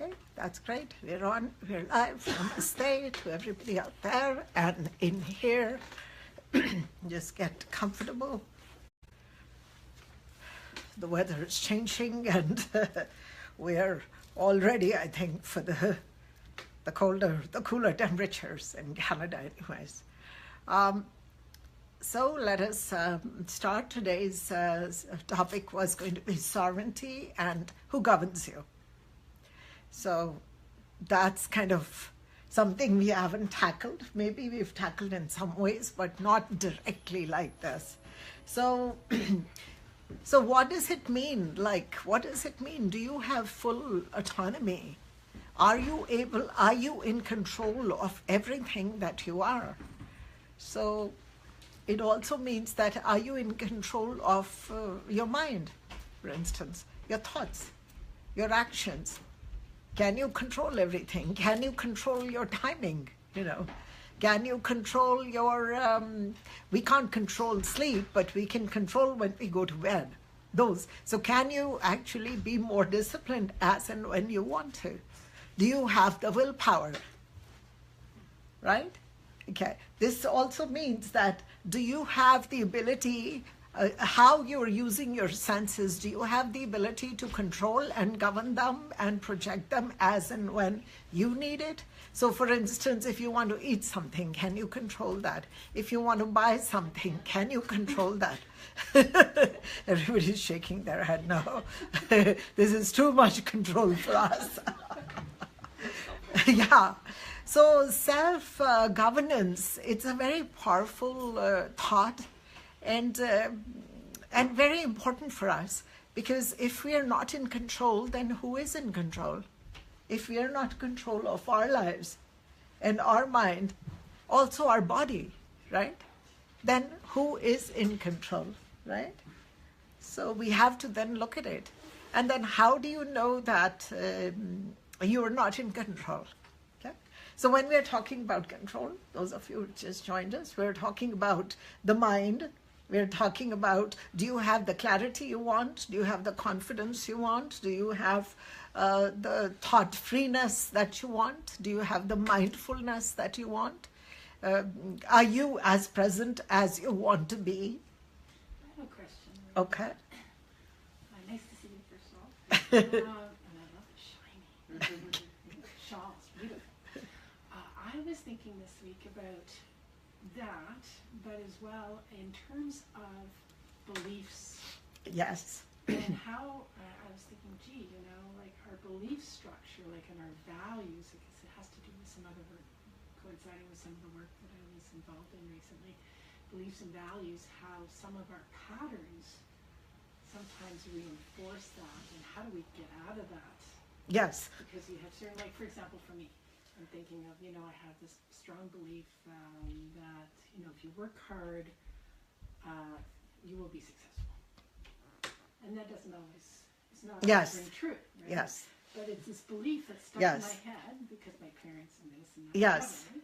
Okay, that's great. We're on, we're live. Namaste to everybody out there and in here. Just get comfortable. The weather is changing and we're all ready, I think, for the cooler temperatures in Canada anyways. So let us start. Today's topic was going to be sovereignty and who governs you. So that's kind of something we haven't tackled. Maybe we've tackled in some ways, but not directly like this. So, so what does it mean? Like, what does it mean? Do you have full autonomy? Are you in control of everything that you are? So it also means that are you in control of your mind, for instance, your thoughts, your actions? Can you control everything? Can you control your timing? Can you control your, we can't control sleep, but we can control when we go to bed. Those. So can you actually be more disciplined as and when you want to? Do you have the willpower? Right? Okay. This also means that do you have the ability, how you're using your senses, do you have the ability to control and govern them and project them as and when you need it? So for instance, if you want to eat something, can you control that? If you want to buy something, can you control that? Everybody's shaking their head, no. This is too much control for us. Yeah. So self-governance, it's a very powerful thought and very important for us, because if we are not in control, then who is in control? If we are not in control of our lives and our mind, also our body, right? Then who is in control, right? So we have to then look at it. And then how do you know that you are not in control? So when we're talking about control, those of you who just joined us, we're talking about the mind. We're talking about, do you have the clarity you want? Do you have the confidence you want? Do you have the thought freeness that you want? Do you have the mindfulness that you want? Are you as present as you want to be? I have a question. Okay. Nice to see you, first of all. And I love the shiny shawls. Beautiful. I was thinking this week about that, but as well in terms of beliefs. Yes. And how, I was thinking, gee, like our belief structure, like in our values, because it has to do with some other work, coinciding with some of the work that I was involved in recently, beliefs and values, how some of our patterns sometimes reinforce that, and how do we get out of that? Yes. Because you have certain, like for example, for me, I'm thinking of, I have this strong belief that, if you work hard, you will be successful. And that doesn't always, it's not always very true, right? Yes. But it's this belief that's stuck in my head because my parents and this and that. Yes. Right?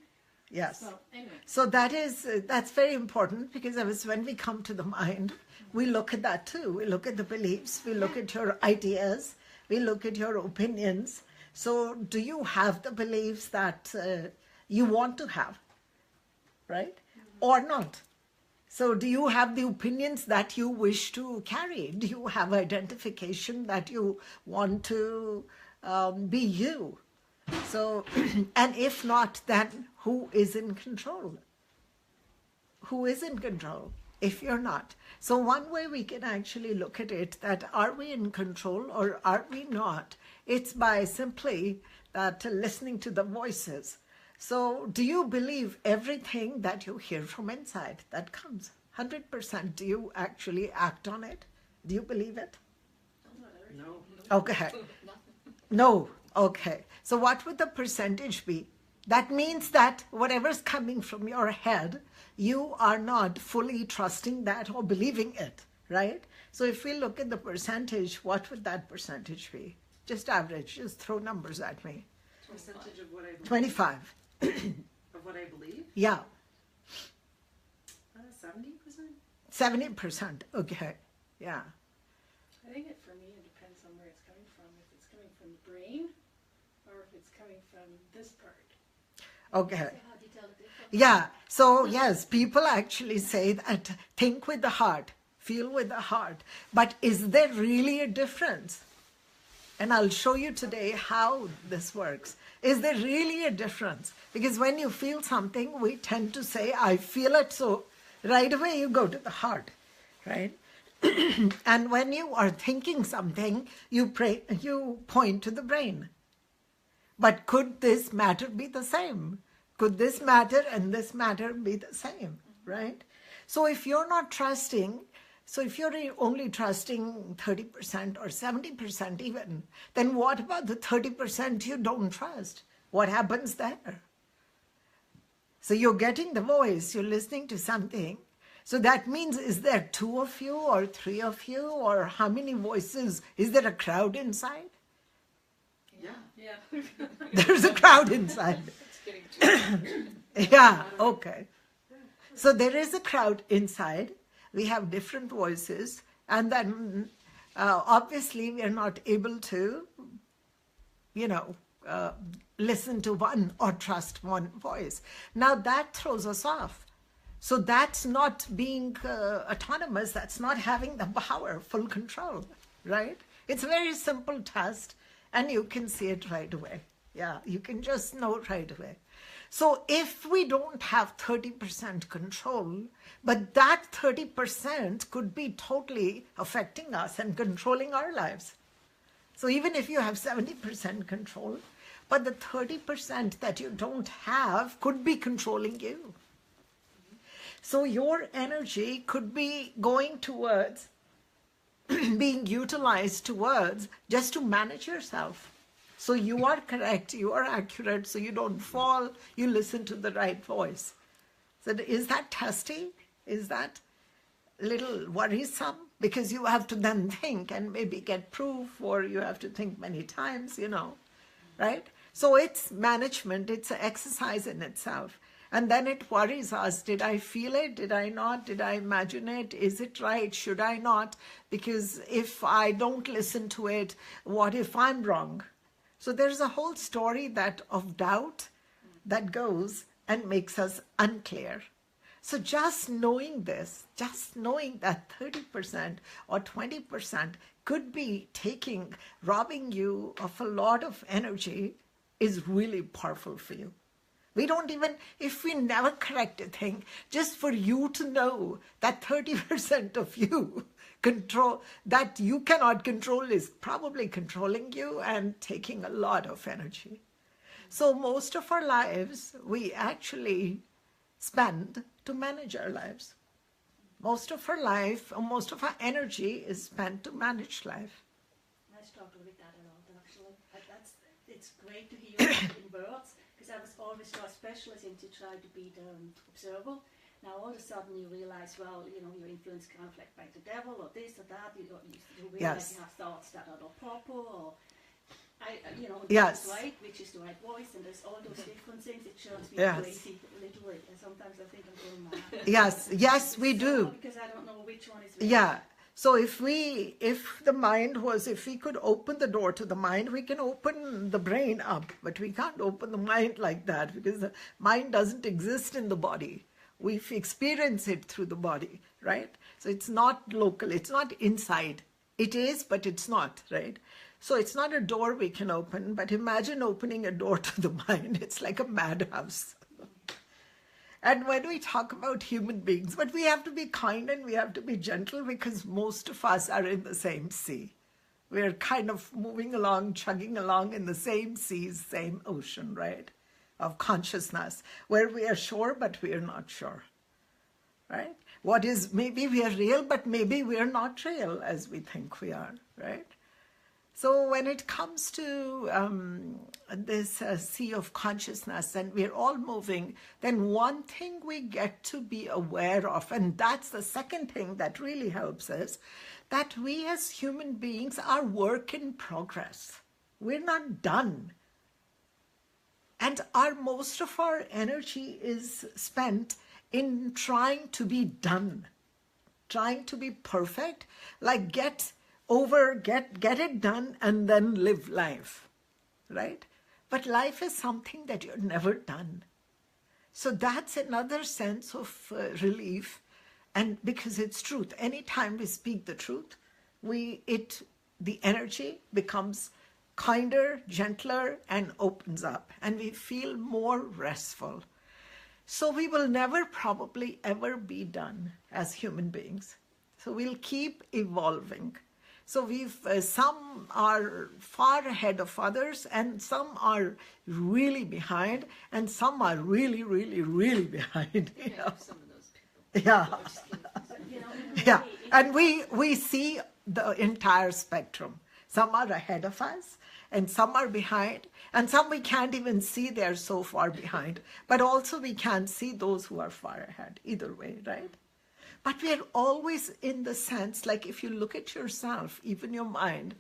Yes. So, anyway. So that's very important, because when we come to the mind, we look at that too. We look at the beliefs, we look at your ideas, we look at your opinions. So do you have the beliefs that you want to have, right? Or not? So do you have the opinions that you wish to carry? Do you have identification that you want to be you? So, and if not, then who is in control? Who is in control if you're not? So one way we can actually look at it, that are we in control or are we not? It's by simply that listening to the voices. So do you believe everything that you hear from inside that comes? 100%. Do you actually act on it? Do you believe it? No. Okay. No. Okay. So what would the percentage be? That means that whatever's coming from your head, you are not fully trusting that or believing it, right? So if we look at the percentage, what would that percentage be? Just average, just throw numbers at me. Percentage of what I believe? 25. Of what I believe? Yeah. 70%? 70%. Okay. Yeah. I think for me, it depends on where it's coming from. If it's coming from the brain, it's coming from this part. Okay. So how do you tell the difference? Yeah. So yes, people actually say that think with the heart, feel with the heart. But is there really a difference? And I'll show you today how this works. Is there really a difference? Because when you feel something, we tend to say, I feel it. So right away you go to the heart, right? And when you are thinking something, you point to the brain. But could this matter be the same? Could this matter and this matter be the same, right? So if you're not trusting, so if you're only trusting 30% or 70% even, then what about the 30% you don't trust? What happens there? So you're getting the voice, you're listening to something. So that means, is there 2 of you or 3 of you, or how many voices? Is there a crowd inside? Yeah. Yeah. There's a crowd inside. It's getting too Yeah, okay. So there is a crowd inside. We have different voices. And then obviously we are not able to, listen to one or trust one voice. Now that throws us off. So that's not being autonomous. That's not having the power, full control, right? It's a very simple test and you can see it right away. Yeah, you can just know right away. So if we don't have 30% control, but that 30% could be totally affecting us and controlling our lives. So even if you have 70% control, but the 30% that you don't have could be controlling you. So your energy could be going towards, being utilized towards just to manage yourself. So you are correct, you are accurate, so you don't fall, you listen to the right voice. So is that testy? Is that a little worrisome? Because you have to then think and maybe get proof, or you have to think many times, right? So it's management, it's an exercise in itself. And then it worries us, did I feel it? Did I not? Did I imagine it? Is it right? Should I not? Because if I don't listen to it, what if I'm wrong? So there's a whole story of doubt that goes and makes us unclear. So just knowing this, just knowing that 30% or 20% could be robbing you of a lot of energy is really powerful for you. We don't even, if we never correct a thing, just for you to know that 30% of you that you cannot control is probably controlling you and taking a lot of energy. So most of our lives, we actually spend to manage our lives. Most of our life, or most of our energy is spent to manage life. I struggle with that a lot, actually. It's great to hear it in words, because I was always so specialist in to try to be the observer. Now all of a sudden you realize, well, your influence kind of like by the devil or this or that. You realize Yes. you have thoughts that are not proper, or Yes. which is right, which is the right voice, and there's all those different things. It turns me Yes. crazy, literally. And sometimes I think I'm going mad. Yes, we do. Because I don't know which one is which. Yeah. So if we could open the door to the mind, we can open the brain up, but we can't open the mind like that because the mind doesn't exist in the body. We experience it through the body, right? So it's not local, it's not inside. It is, but it's not, right? So it's not a door we can open, but imagine opening a door to the mind. It's like a madhouse. And when we talk about human beings, but we have to be kind and we have to be gentle because most of us are in the same sea. We're kind of moving along, chugging along in the same seas, same ocean, right? Of consciousness, where we are sure, but we are not sure, right? Maybe we are real, but maybe we are not real as we think we are, right? So when it comes to this sea of consciousness and we're all moving, then one thing we get to be aware of, and that's the second thing that really helps us, that we as human beings are work in progress. We're not done. And most of our energy is spent in trying to be done, trying to be perfect, like get it done and then live life, right? But life is something that you've never done. So that's another sense of relief. And because it's truth, anytime we speak the truth, the energy becomes kinder, gentler, and opens up, and we feel more restful. So we will never probably ever be done as human beings. So we'll keep evolving. So some are far ahead of others, and some are really behind, and some are really, really, really behind. You know? Some of those people. Yeah. You know, Yeah, and we see the entire spectrum. Some are ahead of us, and some are behind, and some we can't even see, they're so far behind. But also we can't see those who are far ahead, either way, right? But we are always in the sense, like if you look at yourself, even your mind,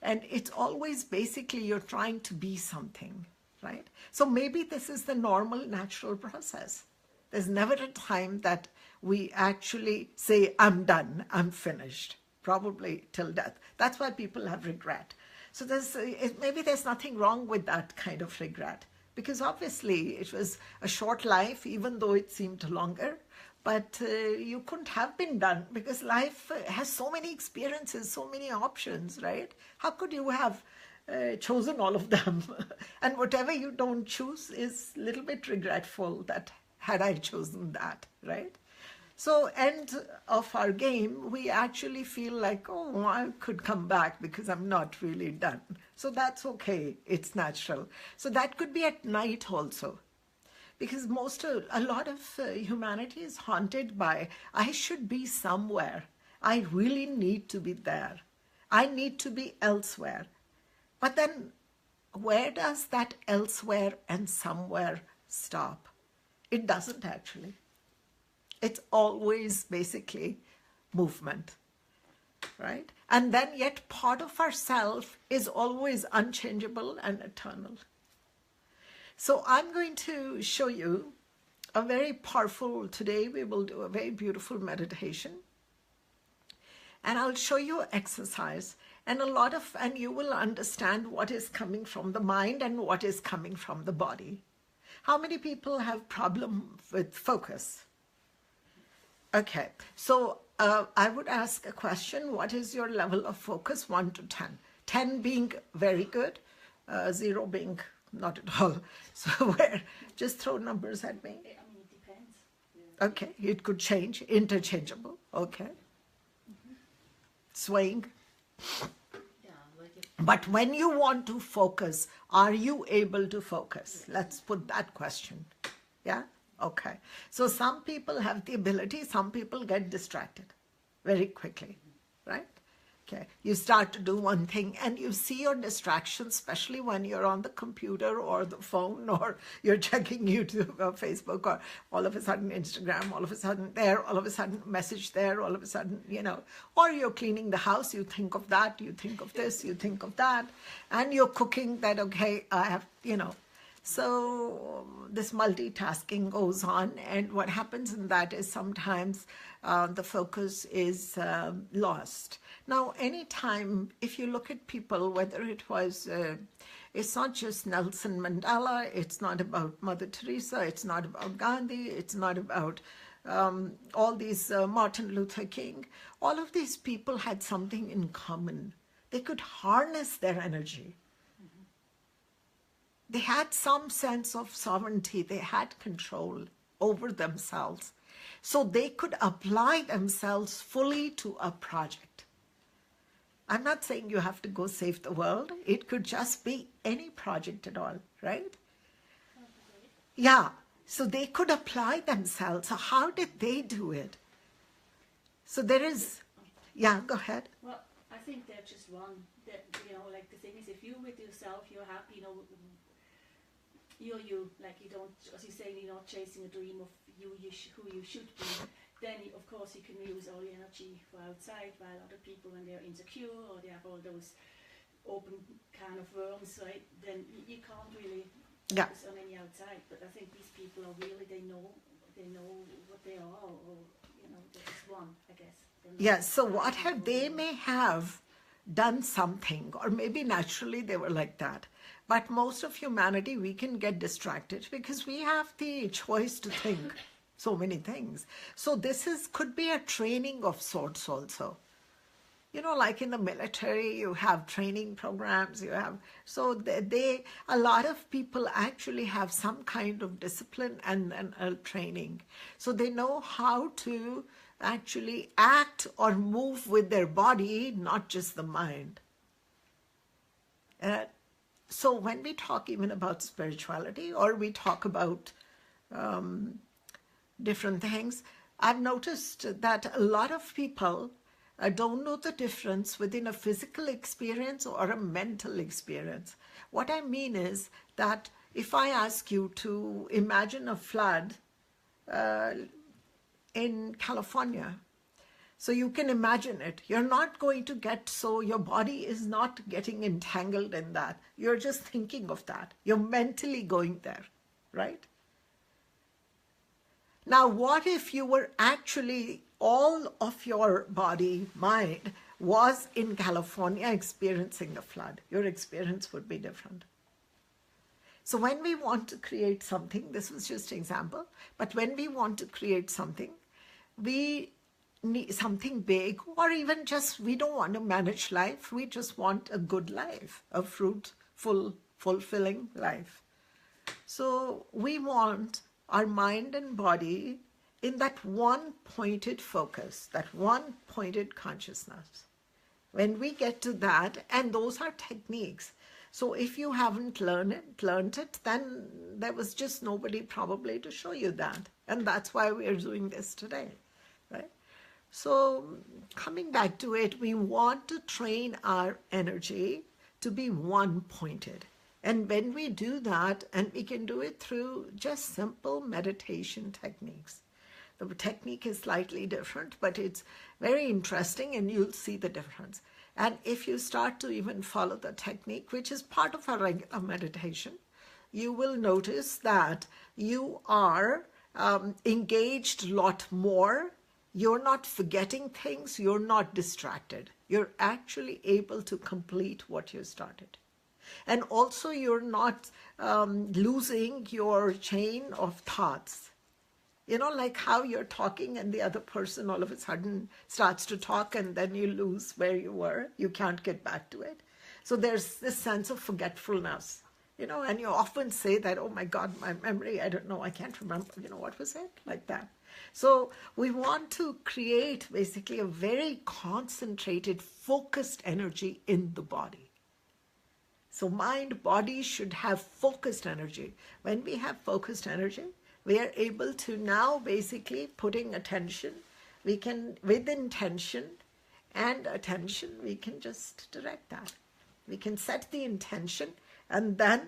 and it's always basically you're trying to be something, right? So maybe this is the normal, natural process. There's never a time that we actually say, I'm done, I'm finished, probably till death. That's why people have regret. So maybe there's nothing wrong with that kind of regret, because obviously it was a short life, even though it seemed longer, but you couldn't have been done, because life has so many experiences, so many options, right? How could you have chosen all of them? And whatever you don't choose is a little bit regretful that had I chosen that, right? So end of our game, we actually feel like, oh, I could come back because I'm not really done. So that's okay, it's natural. So that could be at night also. Because a lot of humanity is haunted by, I should be somewhere. I really need to be there. I need to be elsewhere. But then where does that elsewhere and somewhere stop? It doesn't actually. It's always basically movement, right? And then yet part of ourself is always unchangeable and eternal. So I'm going to show you a very powerful, today we will do a very beautiful meditation. And I'll show you exercise and and you will understand what is coming from the mind and what is coming from the body. How many people have problem with focus? Okay, so I would ask a question. What is your level of focus, 1 to 10? 10 being very good, 0 being not at all. So just throw numbers at me. I mean, it depends. Okay, it could change, interchangeable, okay. Swaying. Yeah, like if But when you want to focus, are you able to focus? Let's put that question. Yeah? Okay. So some people have the ability, some people get distracted very quickly, right? Okay. You start to do one thing and you see your distractions, especially when you're on the computer or the phone or you're checking YouTube or Facebook or all of a sudden Instagram, all of a sudden there, all of a sudden message there, all of a sudden, or you're cleaning the house, you think of that, you think of this, you think of that, and you're cooking that, okay, I have, So this multitasking goes on, and what happens in that is sometimes the focus is lost. Now, anytime, if you look at people, whether it was, it's not just Nelson Mandela, it's not about Mother Teresa, it's not about Gandhi, it's not about all these Martin Luther King. All of these people had something in common. They could harness their energy. They had some sense of sovereignty. They had control over themselves. So they could apply themselves fully to a project. I'm not saying you have to go save the world. It could just be any project at all, right? Yeah. So they could apply themselves. So how did they do it? So there is, yeah, go ahead. Well, I think they're just one. That, like the thing is, if you with yourself, you're happy, you're you, like you don't, as you say, you're not chasing a dream of who you should be, then of course you can use all the energy for outside, while other people, when they're insecure or they have all those open kind of worms, right, then you can't really focus on any outside. But I think these people are really, they know what they are, or they're just one, I guess. Yes, so what have they may have done something, or maybe naturally they were like that. But most of humanity, we can get distracted because we have the choice to think so many things. So this could be a training of sorts also. You know, like in the military, you have training programs, so a lot of people actually have some kind of discipline and training. So they know how to actually act or move with their body, not just the mind. So when we talk even about spirituality, or we talk about different things, I've noticed that a lot of people don't know the difference within a physical experience or a mental experience. What I mean is that if I ask you to imagine a flood in California, so you can imagine it. You're not going to your body is not getting entangled in that. You're just thinking of that. You're mentally going there, right? Now, what if you were actually, all of your body, mind, was in California experiencing the flood? Your experience would be different. So when we want to create something, this was just an example, but when we want to create something, we need something big, or even just, we don't want to manage life, we just want a good life, a fruitful, fulfilling life. So we want our mind and body in that one pointed focus, that one pointed consciousness. When we get to that, and those are techniques. So if you haven't learned it, then there was just nobody probably to show you that. And that's why we are doing this today, right? So coming back to it, we want to train our energy to be one-pointed. And when we do that, and we can do it through just simple meditation techniques. The technique is slightly different, but it's very interesting, and you'll see the difference. And if you start to even follow the technique, which is part of a regular meditation, you will notice that you are engaged a lot more. You're not forgetting things. You're not distracted. You're actually able to complete what you started. And also you're not losing your chain of thoughts. You know, like how you're talking and the other person all of a sudden starts to talk, and then you lose where you were. You can't get back to it. So there's this sense of forgetfulness, you know, and you often say that, oh my God, my memory, I don't know, I can't remember, you know, what was it? Like that. So we want to create basically a very concentrated, focused energy in the body. So mind, body should have focused energy. When we have focused energy, we are able to now basically putting attention, we can, with intention and attention, we can just direct that. We can set the intention and then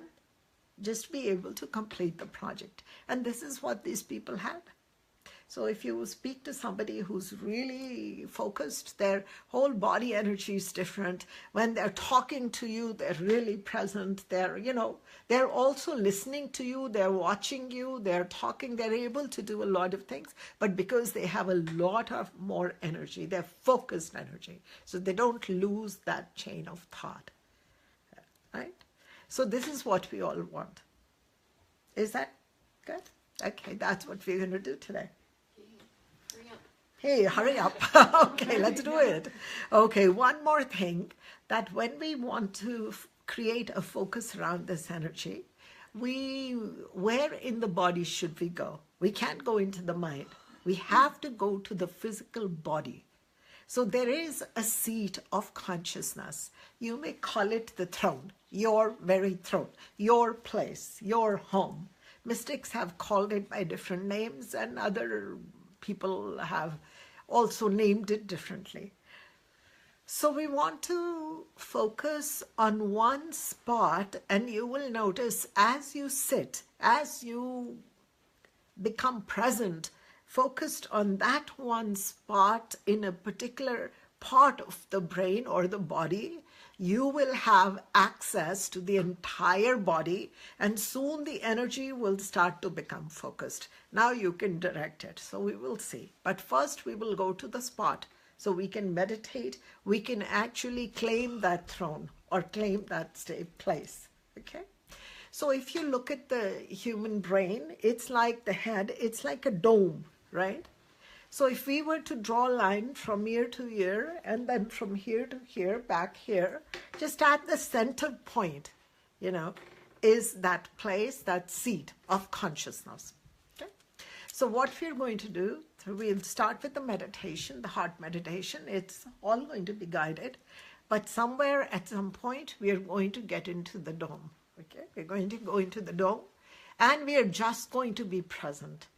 just be able to complete the project. And this is what these people had. So if you speak to somebody who's really focused, their whole body energy is different. When they're talking to you, they're really present. They're, you know, they're also listening to you. They're watching you. They're talking. They're able to do a lot of things. But because they have a lot of more energy, they're focused energy. So they don't lose that chain of thought, right? So this is what we all want. Is that good? Okay, that's what we're going to do today. Hey, hurry up. Okay, let's do it. Okay, one more thing, that when we want to create a focus around this energy, where in the body should we go? We can't go into the mind. We have to go to the physical body. So there is a seat of consciousness. You may call it the throne, your very throne, your place, your home. Mystics have called it by different names, and other people have also named it differently. So we want to focus on one spot, and you will notice as you sit, as you become present, focused on that one spot in a particular part of the brain or the body, you will have access to the entire body, and soon the energy will start to become focused. Now you can direct it. So we will see. But first we will go to the spot So we can meditate, we can actually claim that throne or claim that place, okay? So if you look at the human brain, it's like the head, it's like a dome, right? So if we were to draw a line from ear to ear and then from here to here, back here, just at the center point, is that place, that seat of consciousness. Okay? So what we're going to do, so we'll start with the meditation, the heart meditation. It's all going to be guided, but somewhere at some point we are going to get into the dome. Okay, we're going to go into the dome, and we are just going to be present,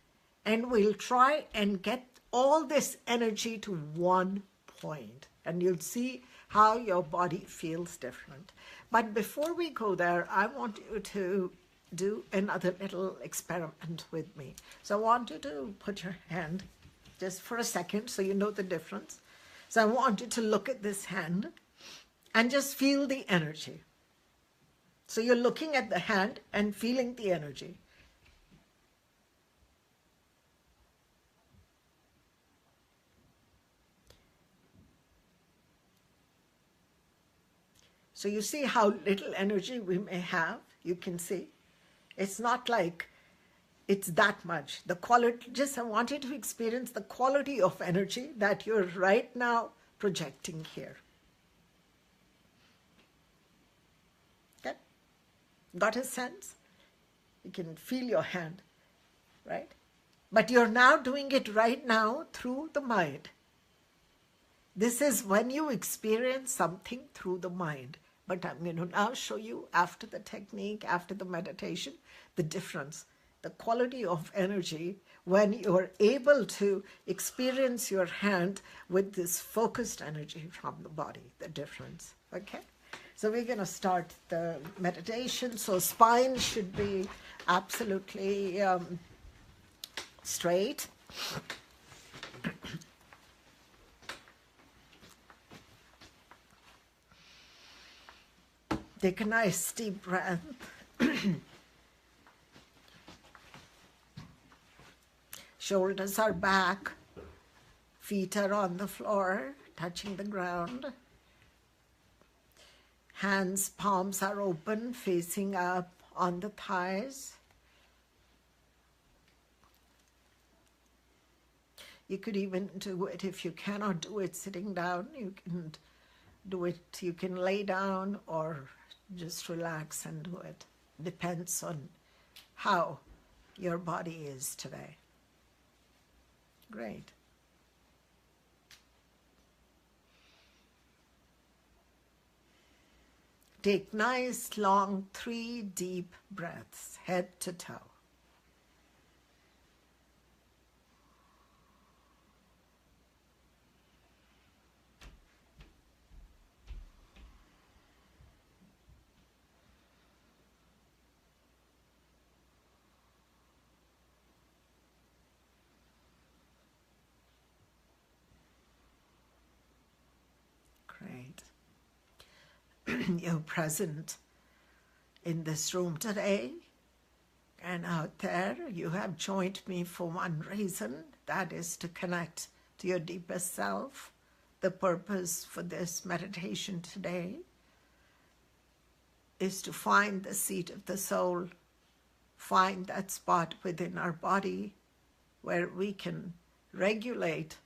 and we'll try and get all this energy to one point, and you'll see how your body feels different. But before we go there, I want you to do another little experiment with me. So I want you to put your hand just for a second so you know the difference. So I want you to look at this hand and just feel the energy. So you're looking at the hand and feeling the energy. So you see how little energy we may have, you can see. It's not like it's that much. The quality, just I want you to experience the quality of energy that you're right now projecting here. Okay? Got a sense? You can feel your hand, right? But you're now doing it right now through the mind. This is when you experience something through the mind. But I'm going to now show you after the technique, after the meditation, the difference, the quality of energy when you're able to experience your hand with this focused energy from the body, the difference, okay? So we're going to start the meditation. So spine should be absolutely straight. Take a nice deep breath. Shoulders are back, feet are on the floor, touching the ground. Hands, palms are open, facing up on the thighs. You could even do it, if you cannot do it sitting down, you can do it, you can lay down or just relax and do it. Depends on how your body is today. Great. Take nice, long, 3 deep breaths, head to toe. Great. You're present in this room today and out there. You have joined me for one reason, that is to connect to your deepest self. The purpose for this meditation today is to find the seat of the soul, find that spot within our body where we can regulate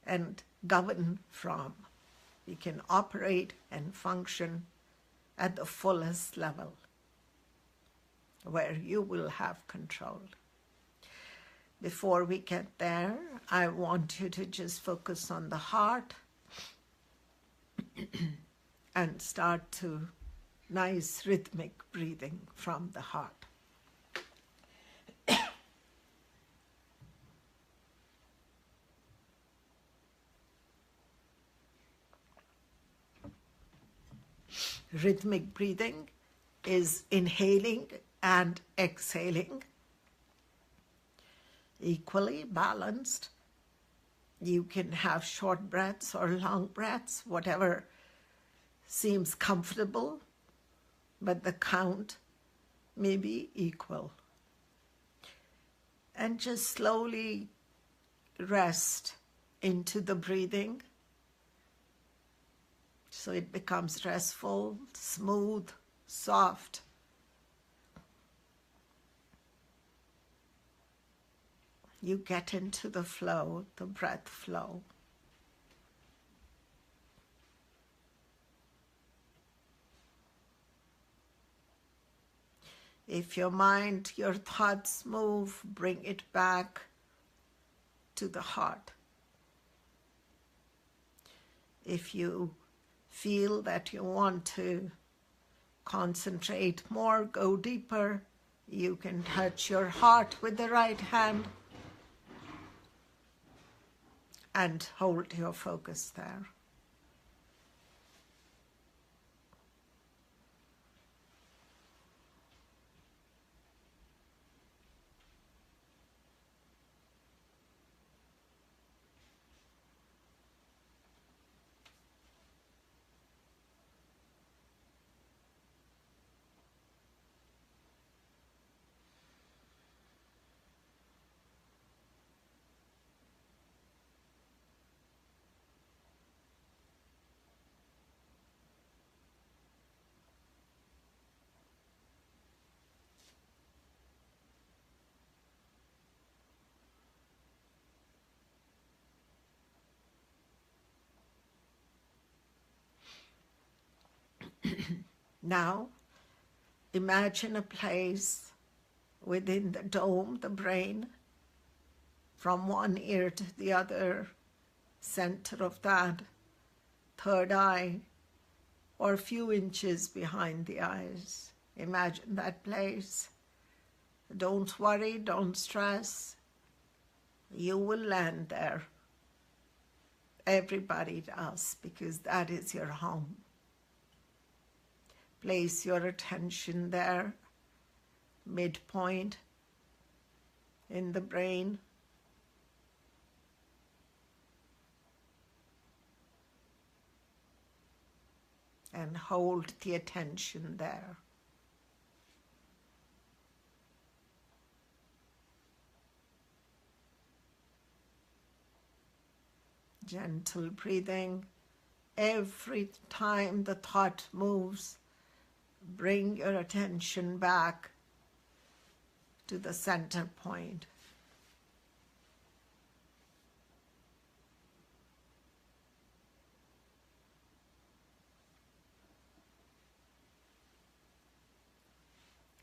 and govern from. We can operate and function at the fullest level where you will have control. Before we get there, I want you to just focus on the heart and start to nice rhythmic breathing from the heart. Rhythmic breathing is inhaling and exhaling, equally balanced. You can have short breaths or long breaths, whatever seems comfortable, but the count may be equal. And just slowly rest into the breathing So it becomes restful, smooth, soft. You get into the flow, the breath flow. If your mind, your thoughts move, bring it back to the heart. If you feel that you want to concentrate more, go deeper, you can touch your heart with the right hand and hold your focus there. Now, imagine a place within the dome, the brain, from one ear to the other, center of that, third eye, or a few inches behind the eyes. Imagine that place. Don't worry, don't stress. You will land there. Everybody does, because that is your home. Place your attention there, midpoint in the brain. And hold the attention there. Gentle breathing. Every time the thought moves, bring your attention back to the center point.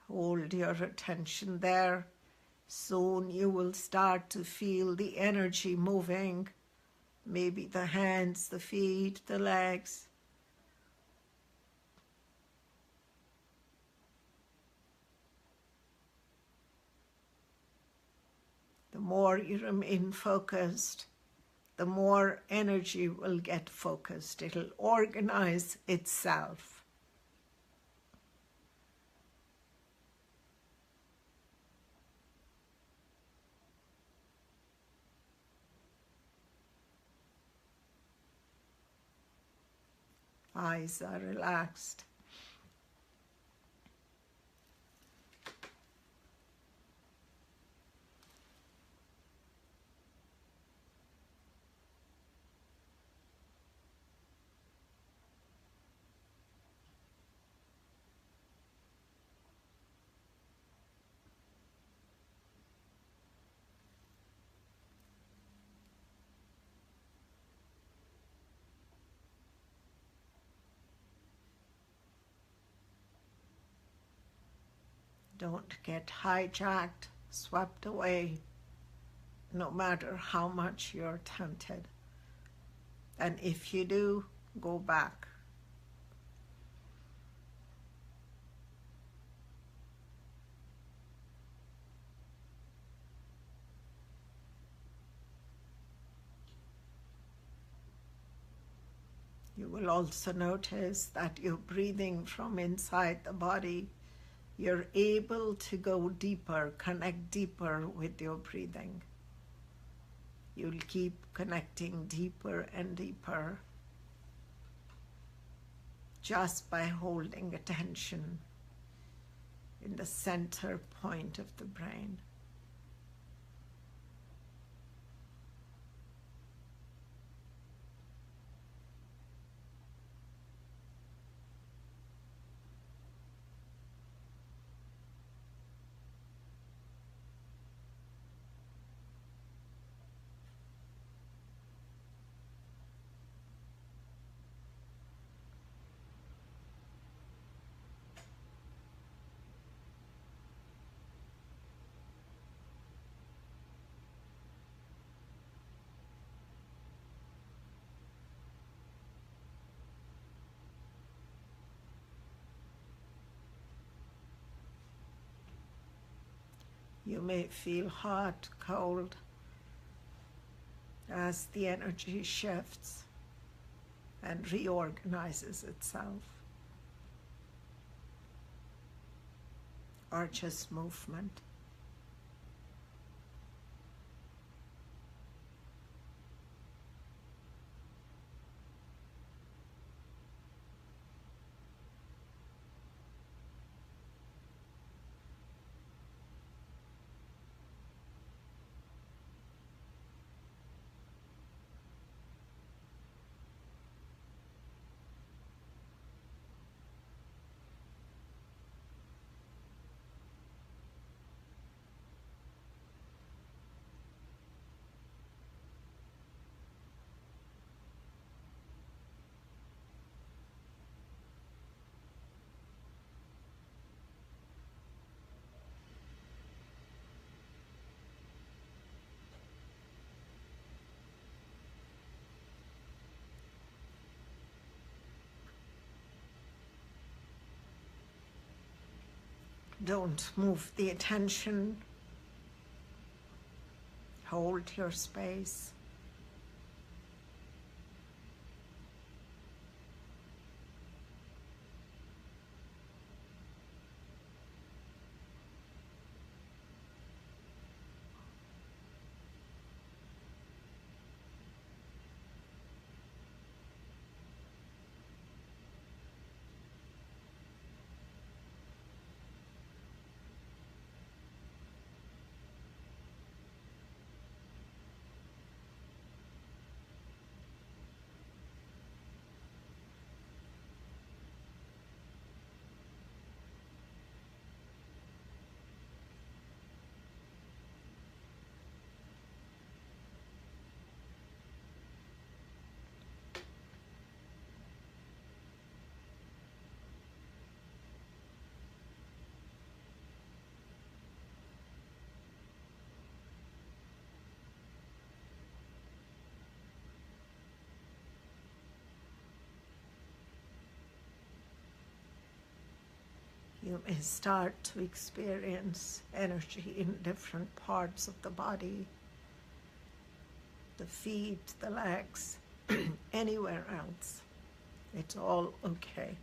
Hold your attention there. Soon you will start to feel the energy moving, maybe the hands, the feet, the legs. The more you remain focused, the more energy will get focused. It'll organize itself. Eyes are relaxed. Don't get hijacked, swept away, no matter how much you're tempted. And if you do, go back. You will also notice that you're breathing from inside the body. You're able to go deeper, connect deeper with your breathing. You'll keep connecting deeper and deeper just by holding attention in the center point of the brain. You may feel hot, cold, as the energy shifts and reorganizes itself, or just movement. Don't move the attention. Hold your space. You may start to experience energy in different parts of the body, the feet, the legs, anywhere else. It's all okay.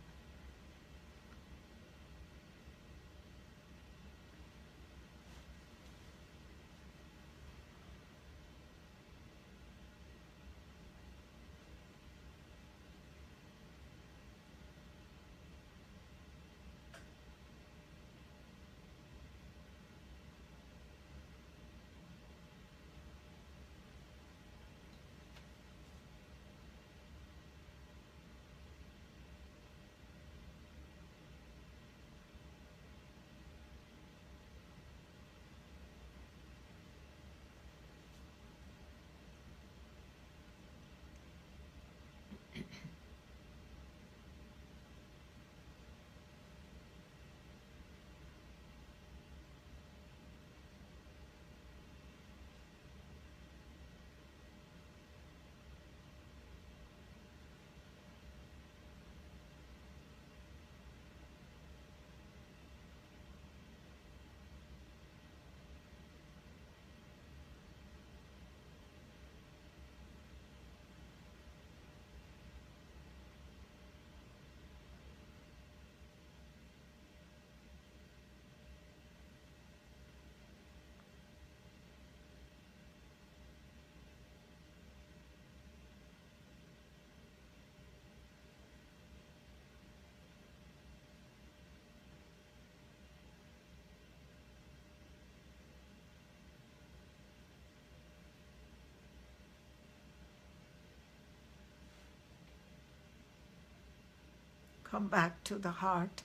Come back to the heart.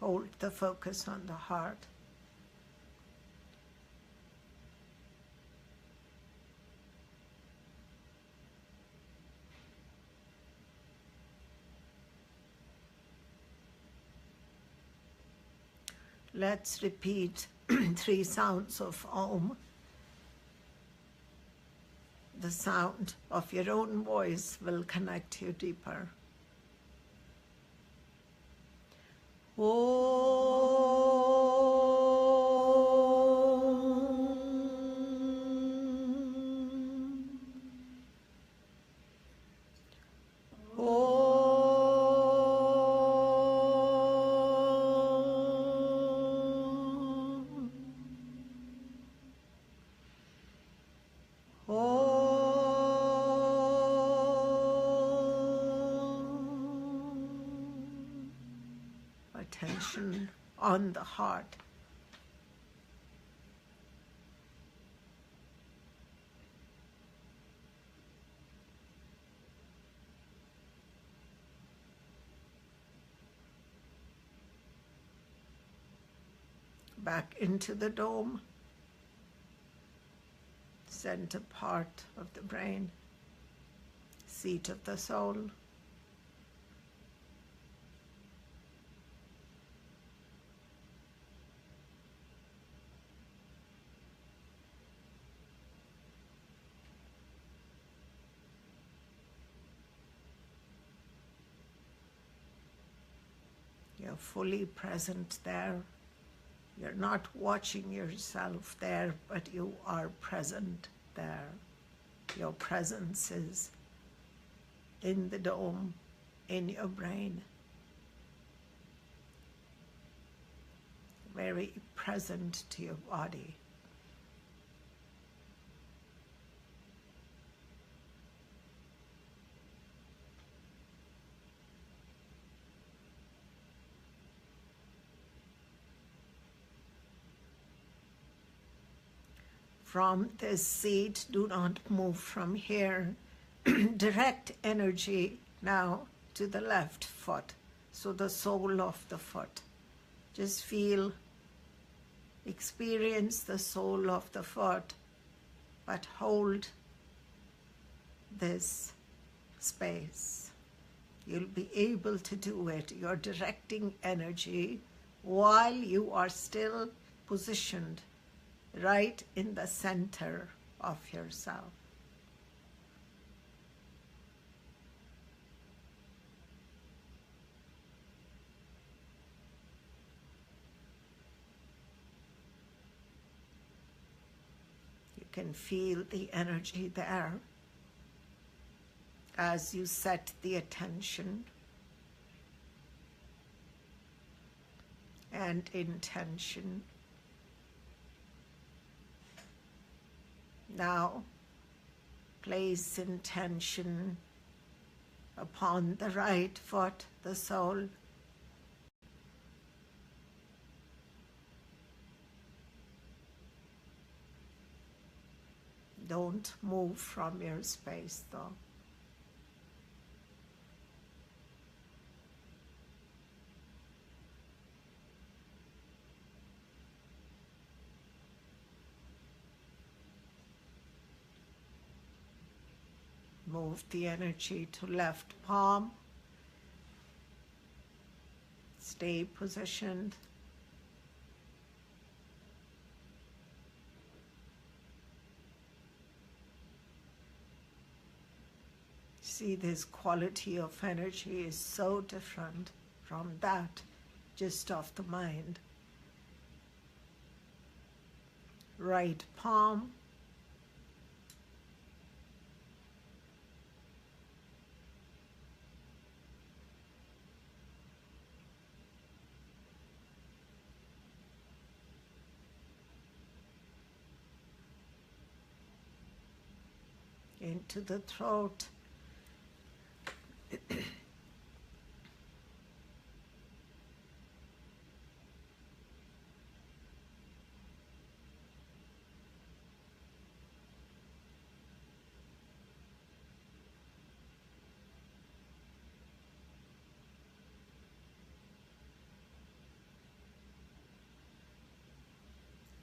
Hold the focus on the heart. Let's repeat 3 sounds of Om. The sound of your own voice will connect you deeper. Om. attention on the heart. Back into the dome, center part of the brain, seat of the soul. You're fully present there. You're not watching yourself there, but you are present there. Your presence is in the dome, in your brain. Very present to your body. From this seat, do not move from here. Direct energy now to the left foot, so the sole of the foot. Just feel, experience the sole of the foot, but hold this space. You'll be able to do it. You're directing energy while you are still positioned right in the center of yourself. You can feel the energy there as you set the attention and intention. Now, place intention upon the right foot, the sole. Don't move from your space, though. Move the energy to left palm. Stay positioned. See, this quality of energy is so different from that just of the mind. Right palm. Into the throat.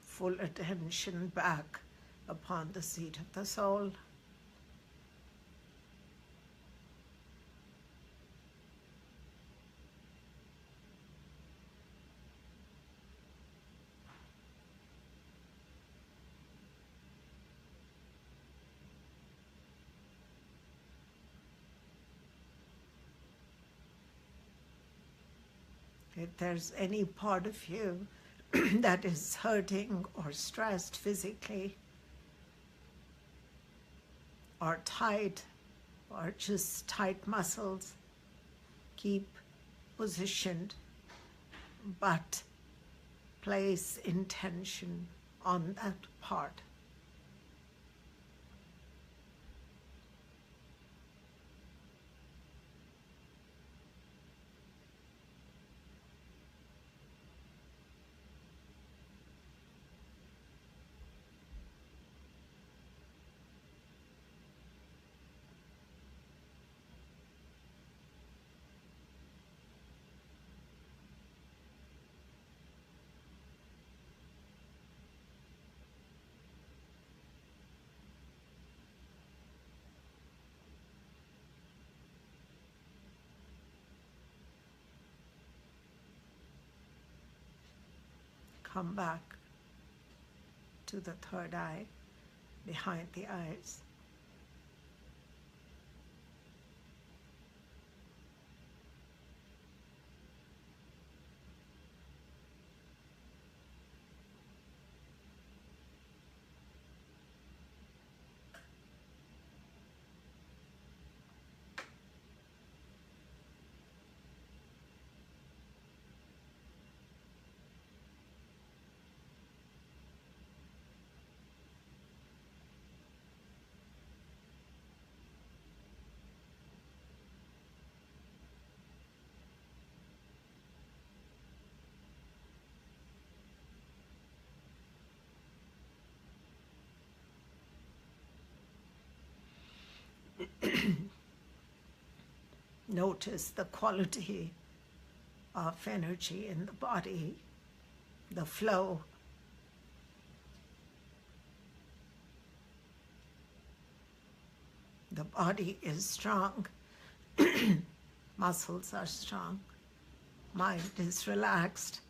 Full attention back upon the seat of the soul. If there's any part of you that is hurting or stressed physically, or tight, or just tight muscles, keep positioned, but place intention on that part. Come back to the third eye, behind the eyes. Notice the quality of energy in the body, the flow. The body is strong, muscles are strong, mind is relaxed.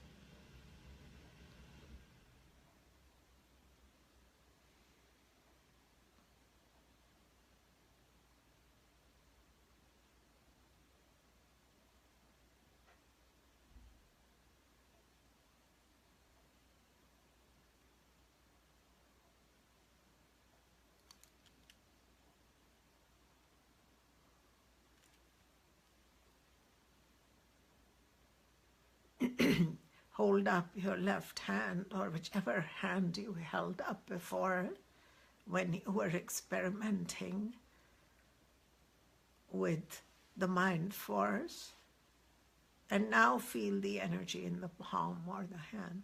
Hold up your left hand, or whichever hand you held up before when you were experimenting with the mind force, and now feel the energy in the palm or the hand.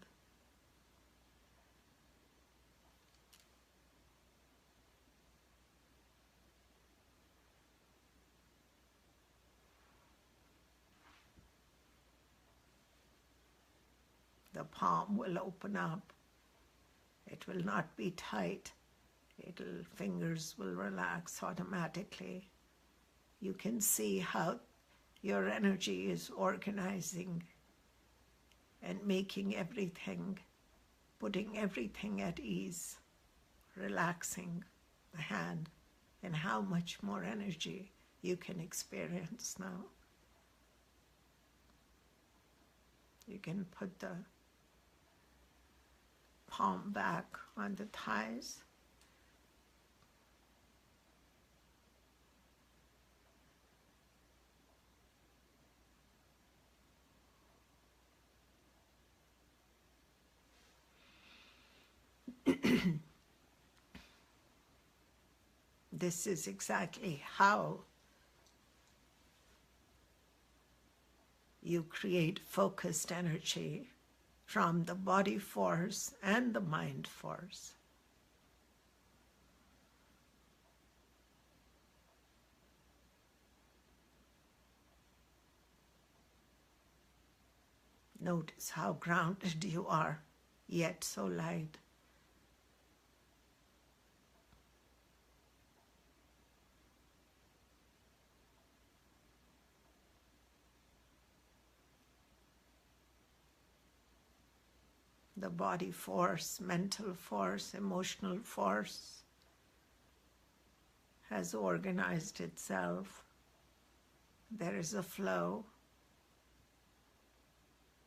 The palm will open up. It will not be tight. Fingers will relax automatically. You can see how your energy is organizing and making everything, putting everything at ease, relaxing the hand, and how much more energy you can experience now. You can put the palm back on the thighs. This is exactly how you create focused energy from the body force and the mind force. Notice how grounded you are, yet so light. The body force, mental force, emotional force has organized itself. There is a flow,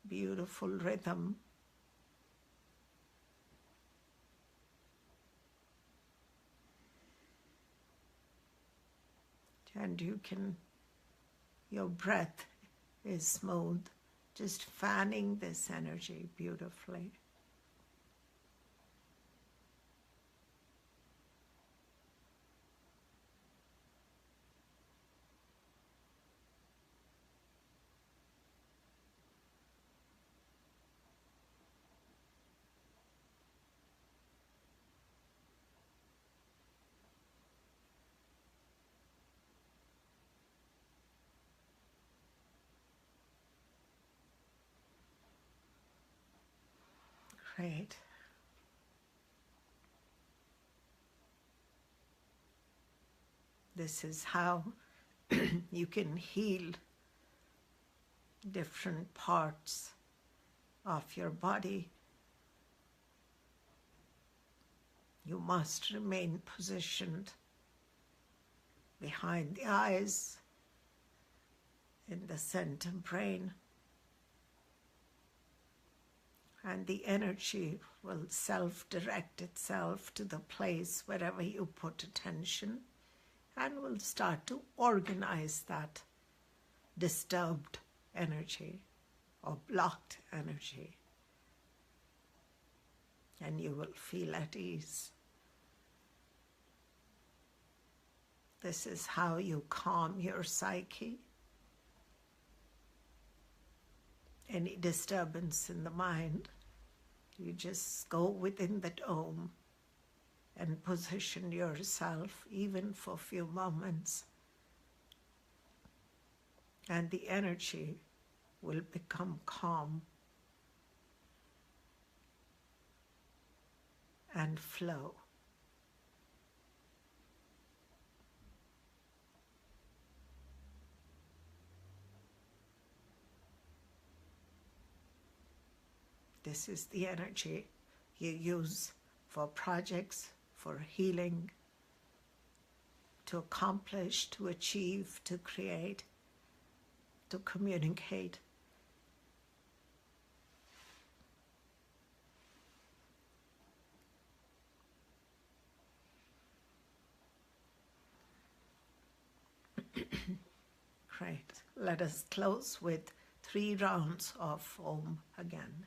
beautiful rhythm. And your breath is smooth, just fanning this energy beautifully. Great. This is how you can heal different parts of your body You must remain positioned behind the eyes, in the center brain, and the energy will self-direct itself to the place wherever you put attention, and will start to organize that disturbed energy or blocked energy, and you will feel at ease. This is how you calm your psyche. Any disturbance in the mind, you just go within the dome and position yourself even for a few moments, and the energy will become calm and flow. This is the energy you use for projects, for healing, to accomplish, to achieve, to create, to communicate. Great. Let us close with 3 rounds of Om again.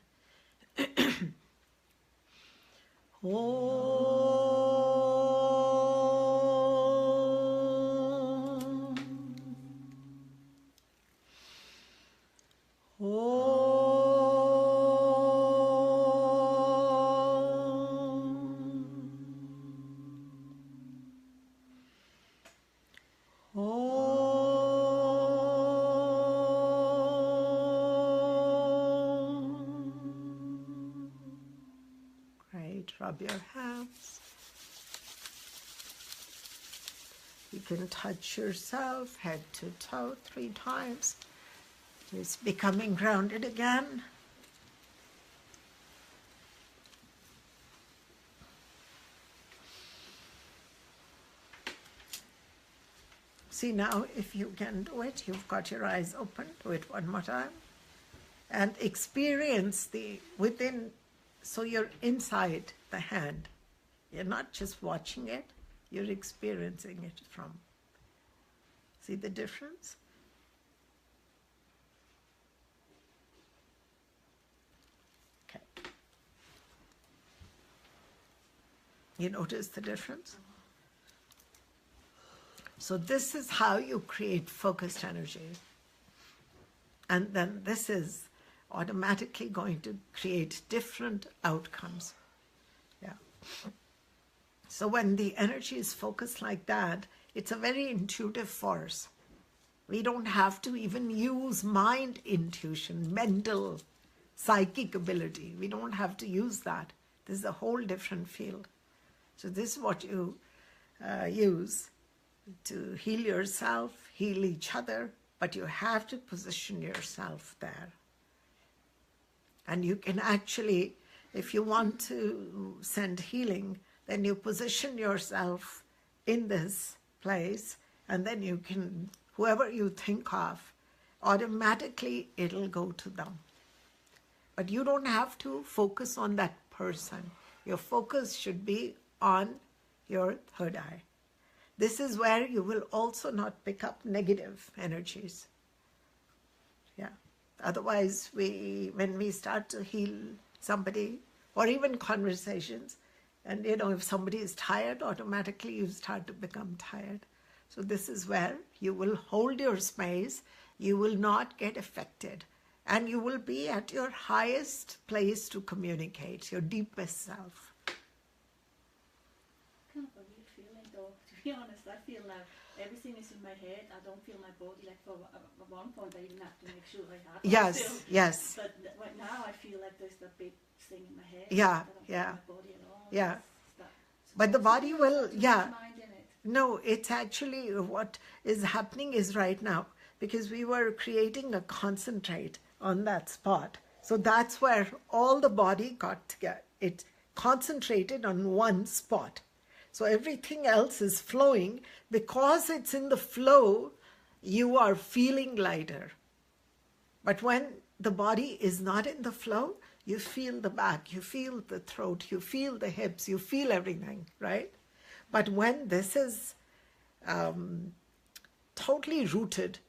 Rub your hands. You can touch yourself head to toe 3 times. Just becoming grounded again. See now, if you can do it, you've got your eyes open. Do it one more time. And experience the within. So you're inside the hand. You're not just watching it, you're experiencing it from. See the difference? Okay. You notice the difference? So this is how you create focused energy. And then this is automatically going to create different outcomes. Yeah. So when the energy is focused like that, it's a very intuitive force. We don't have to even use mind intuition, mental, psychic ability. We don't have to use that. This is a whole different field. So this is what you use to heal yourself, heal each other, but you have to position yourself there. And you can actually, if you want to send healing, then you position yourself in this place, and then you can, whoever you think of, automatically it'll go to them. But you don't have to focus on that person. Your focus should be on your third eye. This is where you will also not pick up negative energies. Yeah. Otherwise, when we start to heal somebody, or even conversations, and if somebody is tired, automatically you start to become tired. So this is where you will hold your space, you will not get affected, and you will be at your highest place to communicate, your deepest self. Kind of a weird feeling though, to be honest. I feel now everything is in my head. I don't feel my body. Like for at one point I even have to make sure I have Yes, still. yes. But right now I feel like there's that big thing in my head. Yeah, I don't yeah. feel my body at all. Yeah. It's But the body will, yeah. mind in it. No, it's actually what is happening is right now, because we were creating a concentrate on that spot. So that's where all the body got together. concentrated on one spot. So everything else is flowing. Because it's in the flow, you are feeling lighter. But when the body is not in the flow, you feel the back, you feel the throat, you feel the hips, you feel everything, right? But when this is totally rooted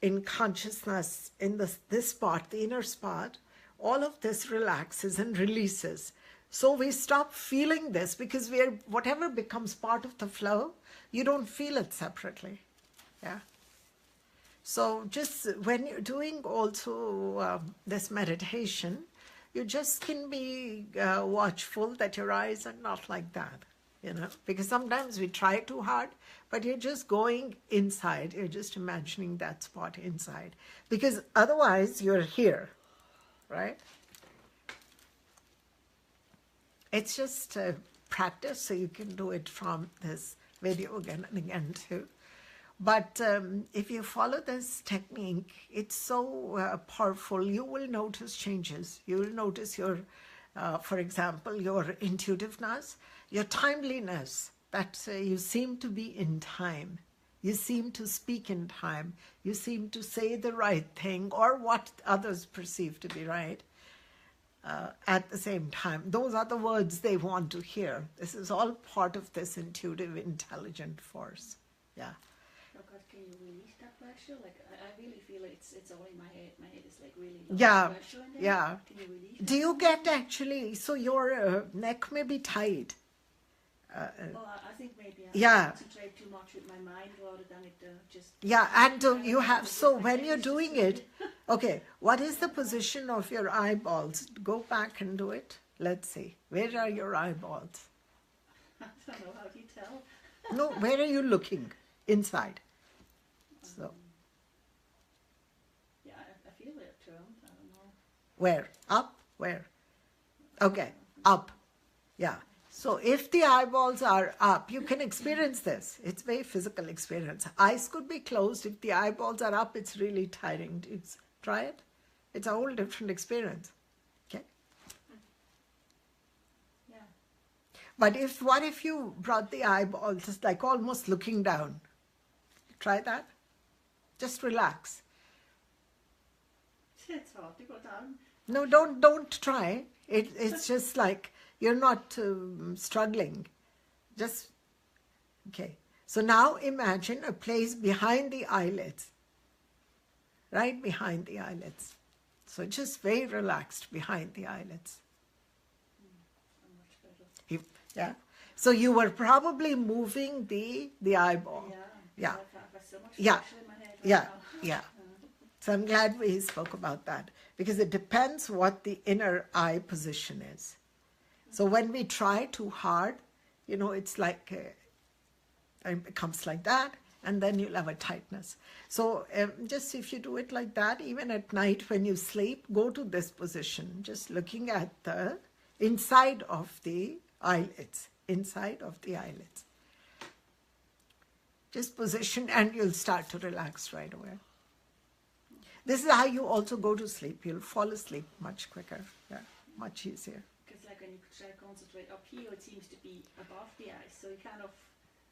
in consciousness, in this spot, the inner spot, all of this relaxes and releases. So we stop feeling this because whatever becomes part of the flow, you don't feel it separately. Yeah. So just when you're doing also this meditation, you just can be watchful that your eyes are not like that, because sometimes we try too hard, but you're just going inside. You're just imagining that spot inside, because otherwise you're here, right? It's just a practice, so you can do it from this video again and again too. But if you follow this technique, it's so powerful. You will notice changes. You will notice your, for example, your intuitiveness, your timeliness, that you seem to be in time. You seem to speak in time. You seem to say the right thing or what others perceive to be right at the same time. Those are the words they want to hear. This is all part of this intuitive, intelligent force. Yeah. Can you release that pressure? Like I really feel it's all in my head. My head is like really pressure in there. Yeah. Can you release Do you get actually, so your neck may be tight. I think maybe Yeah. I concentrate too much with my mind rather than it just... Yeah, and you have, so when you're doing it, okay, what is the position of your eyeballs? Go back and do it. Let's see. Where are your eyeballs? I don't know, how do you tell? No, where are you looking? Inside. So, yeah, I feel it turned. I don't know. where? Up? Where? Okay, up. Yeah. So if the eyeballs are up, you can experience this. It's very physical experience. Eyes could be closed. If the eyeballs are up, it's really tiring. Try it. It's a whole different experience. Okay. Yeah. But what if you brought the eyeballs just like almost looking down? Try that. Just relax. It's hard to go down. No, don't try. It's just like you're not struggling. Just, okay. So now imagine a place behind the eyelids. Right behind the eyelids. So just very relaxed behind the eyelids. Much better. Yeah. So you were probably moving the eyeball. Yeah. I have so much Yeah. pressure in my head right Yeah. now. Yeah. So I'm glad we spoke about that, because it depends what the inner eye position is. So when we try too hard, it's like it becomes like that, and then you'll have a tightness. So just if you do it like that, even at night when you sleep, go to this position, just looking at the inside of the eyelids, inside of the eyelids. Just position and you'll start to relax right away. This is how you also go to sleep. You'll fall asleep much quicker, much easier. Because like when you try to concentrate up here, it seems to be above the eyes. So you kind of,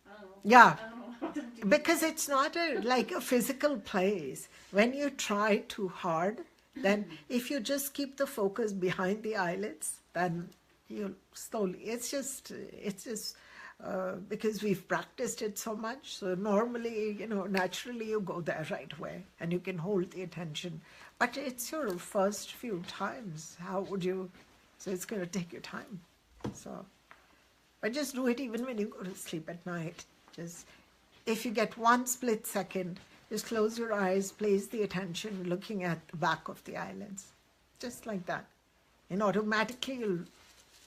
I don't know. Yeah. I don't know how to do Because it's not like a physical place. When you try too hard, then if you just keep the focus behind the eyelids, then you'll slowly, it's just because we've practiced it so much. So normally, naturally you go there right away and you can hold the attention. But it's your first few times. How would you, so it's going to take you time. So, but just do it even when you go to sleep at night. Just, if you get one split second, just close your eyes, place the attention looking at the back of the eyelids. Just like that. And automatically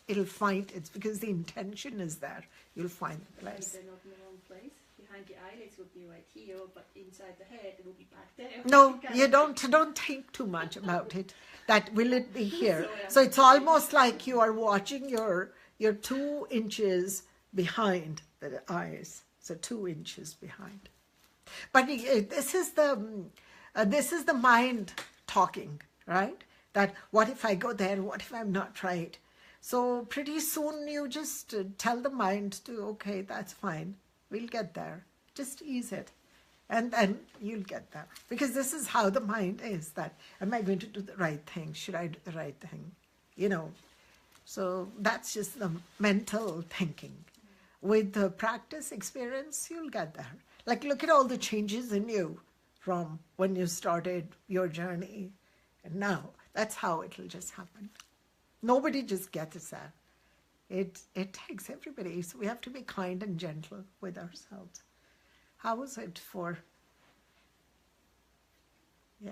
it'll find, it's because the intention is there. You'll find the place. They're not in the wrong place. Behind the eyelids would be right here, but inside the head it would be back there. No, you don't think too much about it. That will it be here? So it's almost like you are watching your 2 inches behind the eyes. So 2 inches behind. But this is the mind talking, right? That what if I go there? What if I'm not right? So pretty soon you just tell the mind to, okay, that's fine. We'll get there. Just ease it. And then you'll get there. Because this is how the mind is, that, am I going to do the right thing? Should I do the right thing? You know, so that's just the mental thinking. With the practice experience, you'll get there. Like, look at all the changes in you from when you started your journey and now. That's how it'll just happen. Nobody just gets that. It takes everybody. So we have to be kind and gentle with ourselves. How was it for? Yeah.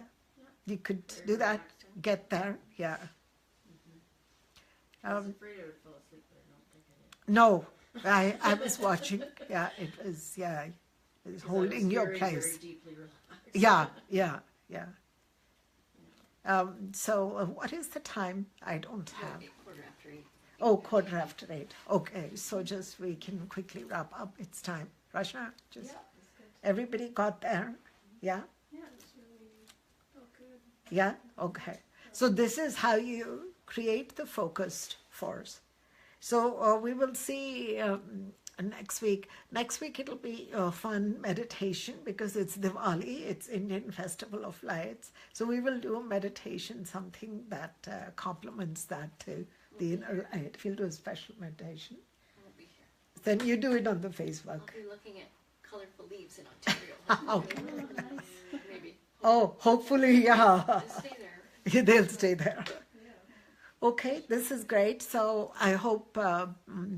You could Very do that, relaxing. get there. Yeah. I was Um, afraid I would fall asleep, but I don't think I did. No, I was watching. Yeah, it was, yeah, it was 'Cause I holding was your very, place. very deeply relaxed. Yeah. So what is the time? I don't have. 8:15. Oh, 8:15. Okay, so just we can quickly wrap up. It's time. Rashna, just Yeah, that's good. everybody got there? Yeah? Yeah, it was really felt good. Yeah? Okay. So this is how you create the focused force. So we will see next week. Next week it'll be a fun meditation because it's Diwali, it's Indian Festival of Lights. So we will do a meditation, something that complements that too, the inner light. We'll do a special meditation. I won't be here. Then you do it on the I'll Facebook. be looking at colorful leaves in Ontario. Okay. Maybe. Oh, hopefully, yeah. Just stay there. They'll stay there. Okay, this is great. So I hope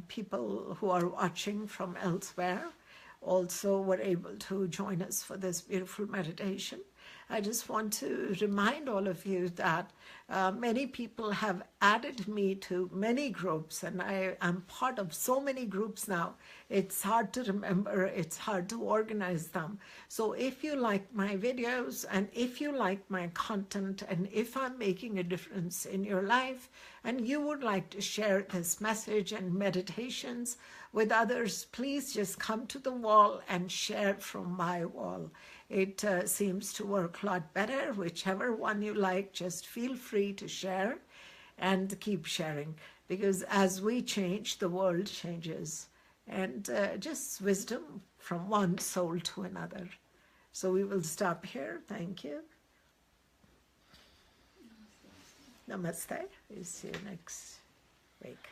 people who are watching from elsewhere also were able to join us for this beautiful meditation. I just want to remind all of you that many people have added me to many groups, and I am part of so many groups now. It's hard to remember, it's hard to organize them. So if you like my videos and if you like my content and if I'm making a difference in your life and you would like to share this message and meditations with others, please just come to the wall and share from my wall. It seems to work a lot better. Whichever one you like, just feel free to share and keep sharing, because as we change, the world changes, and just wisdom from one soul to another. So we will stop here. Thank you. Namaste. We'll see you next week.